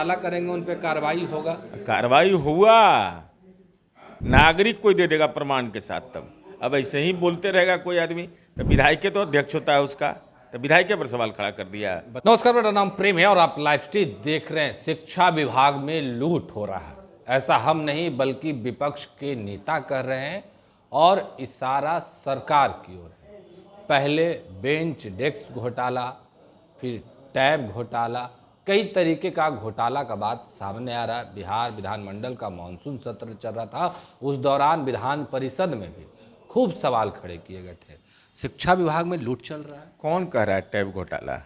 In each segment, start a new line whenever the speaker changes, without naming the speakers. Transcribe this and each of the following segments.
घोटाला करेंगे उन पे कार्रवाई होगा।
कार्रवाई हुआ, नागरिक कोई दे देगा प्रमाण के साथ। तब अब ऐसे ही बोलते रहेगा कोई आदमी, तो विधायक तो अध्यक्ष होता है उसका, तो विधायक पर सवाल खड़ा कर दिया।
नमस्कार, मेरा नाम प्रेम है और आप लाइव स्ट्रीम देख रहे हैं। शिक्षा विभाग में लूट हो रहा है, ऐसा हम नहीं बल्कि विपक्ष के नेता कर रहे हैं और इशारा सरकार की ओर है। पहले बेंच डेस्क घोटाला, फिर टैब घोटाला, कई तरीके का घोटाला का बात सामने आ रहा है। बिहार विधानमंडल का मानसून सत्र चल रहा था, उस दौरान विधान परिषद में भी खूब सवाल खड़े किए गए थे। शिक्षा विभाग में लूट चल रहा है।
कौन कह रहा है टैब घोटाला?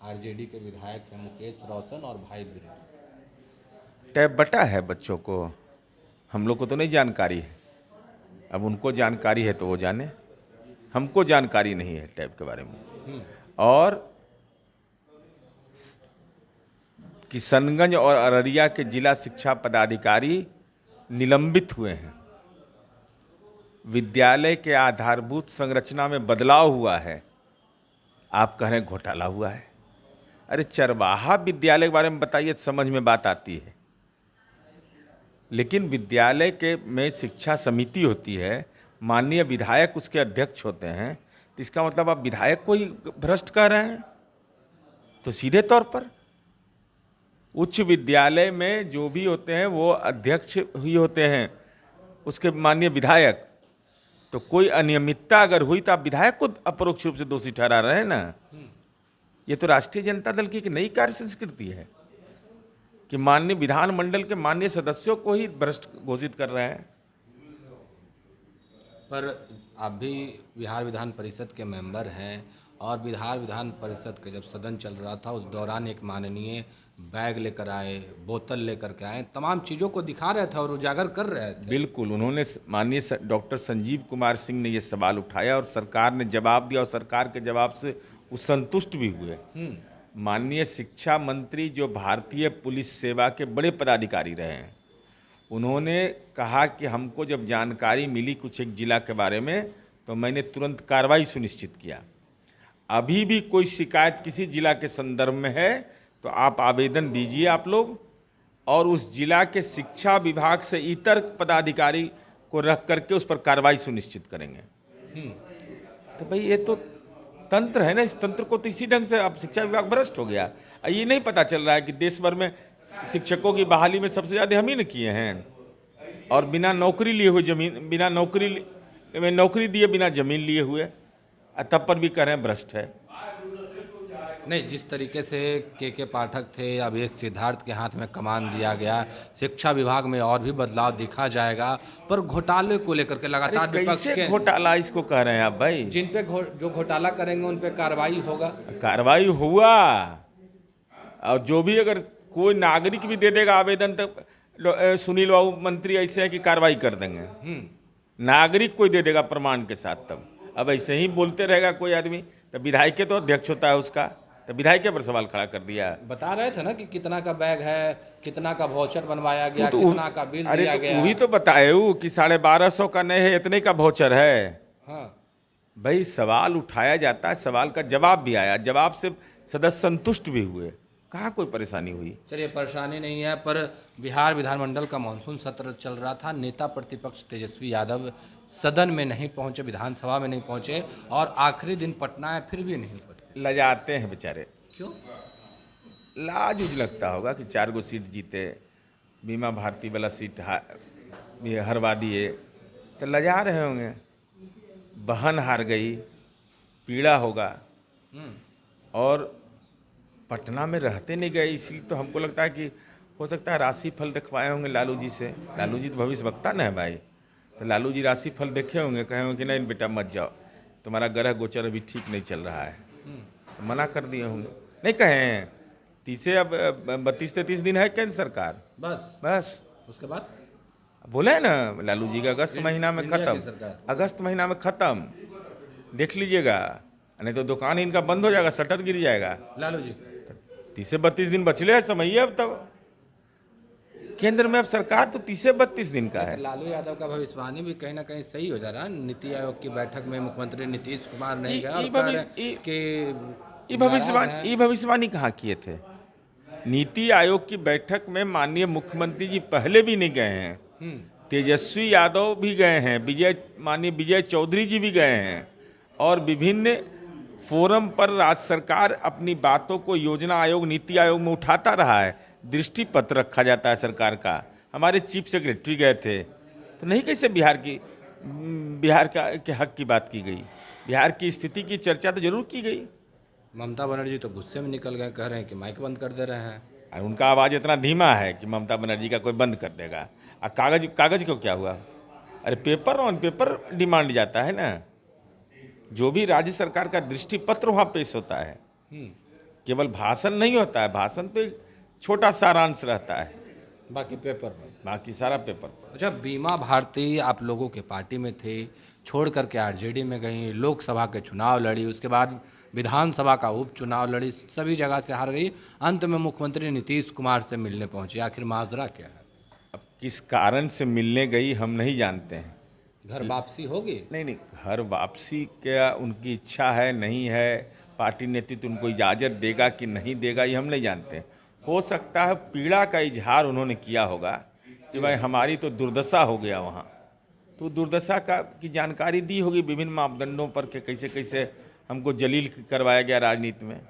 आरजेडी के विधायक हैं मुकेश रोशन और भाई बीरेंद्र।
टैब बटा है बच्चों को, हम लोग को तो नहीं जानकारी है। अब उनको जानकारी है तो वो जाने, हमको जानकारी नहीं है टैब के बारे में। और किशनगंज और अररिया के जिला शिक्षा पदाधिकारी निलंबित हुए हैं। विद्यालय के आधारभूत संरचना में बदलाव हुआ है, आप कह रहे हैं घोटाला हुआ है। अरे चरवाहा विद्यालय के बारे में बताइए, समझ में बात आती है। लेकिन विद्यालय के में शिक्षा समिति होती है, माननीय विधायक उसके अध्यक्ष होते हैं, तो इसका मतलब आप विधायक को ही भ्रष्ट कह रहे हैं। तो सीधे तौर पर उच्च विद्यालय में जो भी होते हैं वो अध्यक्ष ही होते हैं, उसके माननीय विधायक। तो कोई अनियमितता अगर हुई तो आप विधायक को अपरोक्ष रूप से दोषी ठहरा रहे हैं ना। ये तो राष्ट्रीय जनता दल की एक नई कार्य संस्कृति है कि माननीय विधानमंडल के माननीय सदस्यों को ही भ्रष्ट घोषित कर रहे हैं।
पर आप भी बिहार विधान परिषद के मेंबर हैं और बिहार विधान परिषद के जब सदन चल रहा था उस दौरान एक माननीय बैग लेकर आए, बोतल लेकर के आए, तमाम चीज़ों को दिखा रहे थे और उजागर कर रहे थे।
बिल्कुल, उन्होंने माननीय डॉक्टर संजीव कुमार सिंह ने ये सवाल उठाया और सरकार ने जवाब दिया और सरकार के जवाब से वो संतुष्ट भी हुए। माननीय शिक्षा मंत्री जो भारतीय पुलिस सेवा के बड़े पदाधिकारी रहे हैं, उन्होंने कहा कि हमको जब जानकारी मिली कुछ एक जिला के बारे में तो मैंने तुरंत कार्रवाई सुनिश्चित किया। अभी भी कोई शिकायत किसी जिला के संदर्भ में है तो आप आवेदन दीजिए आप लोग, और उस जिला के शिक्षा विभाग से इतर पदाधिकारी को रख करके उस पर कार्रवाई सुनिश्चित करेंगे। तो भाई ये तो तंत्र है ना, इस तंत्र को तो इसी ढंग से अब शिक्षा विभाग भ्रष्ट हो गया। ये नहीं पता चल रहा है कि देश भर में शिक्षकों की बहाली में सबसे ज़्यादा हम ही ने किए हैं, और बिना नौकरी लिए हुए जमीन, बिना नौकरी दिए बिना जमीन लिए हुए, तब पर भी कह रहे हैं भ्रष्ट है।
नहीं, जिस तरीके से के पाठक थे, अब ये सिद्धार्थ के हाथ में कमान दिया गया, शिक्षा विभाग में और भी बदलाव दिखा जाएगा। पर घोटाले को लेकर के लगातार विपक्ष के
घोटाला इसको कह रहे हैं आप भाई?
जिन पे जो घोटाला करेंगे उन पे कार्रवाई होगा।
कार्रवाई हुआ, और जो भी अगर कोई नागरिक भी दे देगा आवेदन तो सुनील बाबू मंत्री ऐसे हैं कि कार्रवाई कर देंगे। नागरिक कोई दे देगा प्रमाण के साथ। तब अब ऐसे ही बोलते रहेगा कोई आदमी, तो विधायक तो अध्यक्ष होता है उसका, तो विधायक पर सवाल खड़ा कर दिया।
बता रहे थे ना कि कितना का बैग है, कितना का वाउचर बनवाया गया, कितना का बिल दिया गया।
वही तो बताए कि 1250 का नहीं है, इतने का वाउचर है।
हाँ
भाई सवाल उठाया जाता है, सवाल का जवाब भी आया, जवाब से सदस्य संतुष्ट भी हुए, कहाँ कोई परेशानी हुई।
चलिए, परेशानी नहीं है, पर बिहार विधानमंडल का मानसून सत्र चल रहा था। नेता प्रतिपक्ष तेजस्वी यादव सदन में नहीं पहुंचे, विधानसभा में नहीं पहुंचे, और आखिरी दिन पटना है फिर भी नहीं पहुंचे।
लजाते हैं बेचारे।
क्यों?
लाज उज लगता होगा कि 4 गो सीट जीते, बीमा भारती वाला सीट हरवा दिए, तो लजा रहे होंगे। बहन हार गई, पीड़ा होगा। और पटना में रहते नहीं गए, इसलिए तो हमको लगता है कि हो सकता है राशि फल दिखवाए होंगे लालू जी से। लालू जी तो भविष्य वक्ता ना है भाई, तो लालू जी राशि फल देखे होंगे, कहे होंगे कि नहीं बेटा मत जाओ, तुम्हारा ग्रह गोचर अभी ठीक नहीं चल रहा है, तो मना कर दिए होंगे। नहीं कहे हैं 32-33 दिन है केंद्र सरकार, बस
उसके बाद
बोले हैं ना लालू जी का अगस्त महीना में खत्म, अगस्त महीना में खत्म, देख लीजिएगा, नहीं तो दुकान इनका बंद हो जाएगा, शटर गिर जाएगा।
लालू जी
30 से 32 दिन बचले है समय, अब तक केंद्र में अब सरकार तो 30 से 32 दिन का है।
लालू यादव का भविष्यवाणी भी कहीं ना कहीं सही हो जा रहा है। नीति आयोग की बैठक में मुख्यमंत्री नीतीश कुमार नहीं गए और
भविष्यवाणी कहाँ किए थे? नीति आयोग की बैठक में माननीय मुख्यमंत्री जी पहले भी नहीं गए हैं, तेजस्वी यादव भी गए हैं, माननीय विजय चौधरी जी भी गए हैं, और विभिन्न फोरम पर राज्य सरकार अपनी बातों को योजना आयोग नीति आयोग में उठाता रहा है, दृष्टि पत्र रखा जाता है सरकार का। हमारे चीफ सेक्रेटरी गए थे, तो नहीं कैसे बिहार के हक की बात की गई, बिहार की स्थिति की चर्चा तो जरूर की गई।
ममता बनर्जी तो गुस्से में निकल गए, कह रहे हैं कि माइक बंद कर दे रहे हैं।
और उनका आवाज़ इतना धीमा है कि ममता बनर्जी का कोई बंद कर देगा। और कागज को क्या हुआ? अरे पेपर ऑन पेपर डिमांड जाता है ना, जो भी राज्य सरकार का दृष्टि पत्र वहाँ पेश होता है, केवल भाषण नहीं होता है, भाषण तो एक छोटा सारांश रहता है,
बाकी पेपर पर,
बाकी सारा पेपर पर।
अच्छा, बीमा भारती आप लोगों के पार्टी में थे, छोड़ करके आरजेडी में गई, लोकसभा के चुनाव लड़ी, उसके बाद विधानसभा का उपचुनाव लड़ी, सभी जगह से हार गई, अंत में मुख्यमंत्री नीतीश कुमार से मिलने पहुंची। आखिर माजरा क्या है?
अब किस कारण से मिलने गई हम नहीं जानते हैं।
घर वापसी होगी?
नहीं, घर वापसी क्या उनकी इच्छा है, नहीं है, पार्टी नेतृत्व उनको इजाज़त देगा कि नहीं देगा, ये हम नहीं जानते। हो सकता है पीड़ा का इजहार उन्होंने किया होगा कि भाई हमारी तो दुर्दशा हो गया वहाँ, तो दुर्दशा की जानकारी दी होगी विभिन्न मापदंडों पर कि कैसे कैसे हमको जलील करवाया गया राजनीति में।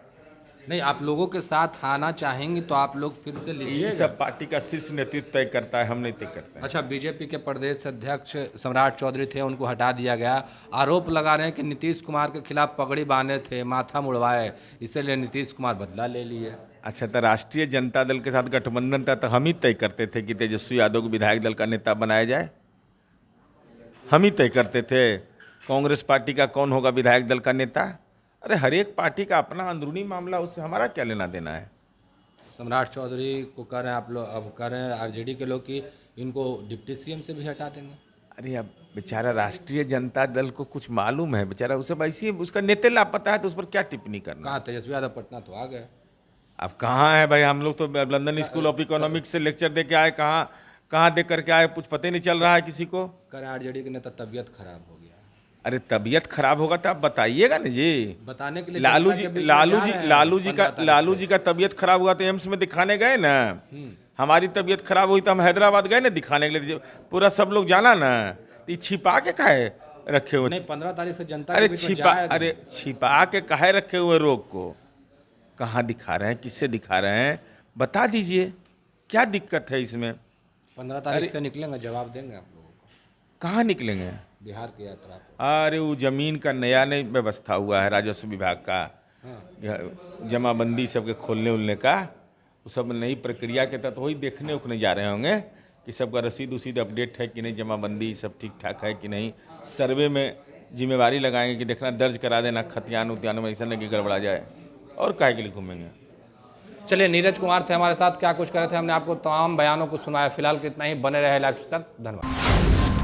नहीं, आप लोगों के साथ आना चाहेंगे तो आप लोग फिर से
ये
लीजिएगा।
सब पार्टी का शीर्ष नेतृत्व तय करता है, हम नहीं तय करते हैं।
अच्छा, बीजेपी के प्रदेश अध्यक्ष सम्राट चौधरी थे, उनको हटा दिया गया। आरोप लगा रहे हैं कि नीतीश कुमार के खिलाफ पगड़ी बांधे थे, माथा मुड़वाए, इसीलिए नीतीश कुमार बदला ले लिए।
अच्छा, तो राष्ट्रीय जनता दल के साथ गठबंधन था तो हम ही तय करते थे कि तेजस्वी यादव को विधायक दल का नेता बनाया जाए, हम ही तय करते थे कांग्रेस पार्टी का कौन होगा विधायक दल का नेता। अरे हर एक पार्टी का अपना अंदरूनी मामला, उससे हमारा क्या लेना देना है।
सम्राट चौधरी को कह रहे हैं आप लोग, अब कह रहे हैं आरजेडी के लोग कि इनको डिप्टी सीएम से भी हटा देंगे।
अरे अब बेचारा राष्ट्रीय जनता दल को कुछ मालूम है, बेचारा उसे वैसे ही उसका नेता लापता है तो उस पर क्या टिप्पणी करना।
कहाँ तेजस्वी यादव पटना तो आ गए।
अब कहाँ है भाई, हम लोग तो लंदन स्कूल ऑफ इकोनॉमिक्स से लेक्चर दे के आए, कहाँ दे करके आए, कुछ पता ही नहीं चल रहा है किसी को।
कह रहे हैं आरजेडी के नेता तबीयत खराब हो गया।
अरे तबीयत खराब होगा तो आप बताइएगा ना जी,
बताने के लिए
लालू जी का तबीयत खराब हुआ तो एम्स में दिखाने गए ना। हमारी तबीयत खराब हुई तो हम हैदराबाद गए ना दिखाने के लिए, पूरा सब लोग जाना ना। तो छिपा के काहे रखे हुए?
नहीं, 15 तारीख से जनता
अरे छिपा के काहे रखे हुए रोग को? कहाँ दिखा रहे हैं, किससे दिखा रहे हैं, बता दीजिए, क्या दिक्कत है इसमें?
15 तारीख से निकलेंगे, जवाब देंगे आप लोगों को।
कहाँ निकलेंगे?
बिहार की यात्रा।
अरे वो जमीन का नया व्यवस्था हुआ है राजस्व विभाग का, जमाबंदी सबके खोलने उलने का, वो सब नई प्रक्रिया के तहत वही देखने उखने जा रहे होंगे कि सबका रसीद उसीद अपडेट है कि नहीं, जमाबंदी सब ठीक ठाक है कि नहीं। सर्वे में जिम्मेवारी लगाएंगे कि देखना दर्ज करा देना खतियान उतियान में, ऐसा नहीं कि गड़बड़ा जाए, और काहे के लिए घूमेंगे।
चलिए, नीरज कुमार थे हमारे साथ, क्या कुछ कर रहे थे, हमने आपको तमाम बयानों को सुनाया। फिलहाल कितना ही, बने रहे लाइव तक, धन्यवाद।